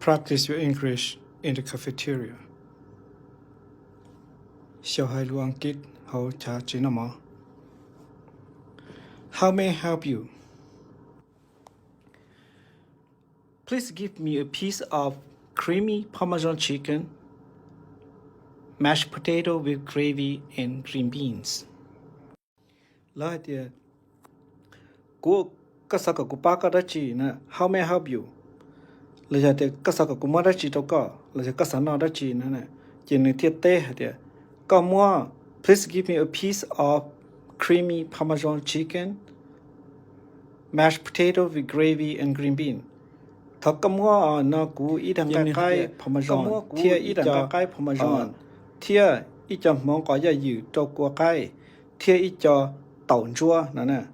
Practice your English in the cafeteria. Xiao hai luang kit hauv cha chinama. How may I help you? Please give me a piece of creamy parmesan chicken, mashed potato with gravy and green beans. La dia. Go kasaka kupaka dachi na. How may I help you? La jate kasaka kumadachi toka. La jate kasana dachi na na. Jene tiete dia. Kamwa, please give me a piece of creamy parmesan chicken, mashed potato with gravy and green bean. Thakamwa na ku idang kai parmesan. Tia idang kai parmesan. Tia Xyaum ka ya yu to kwa kai. Tia tao chua na na.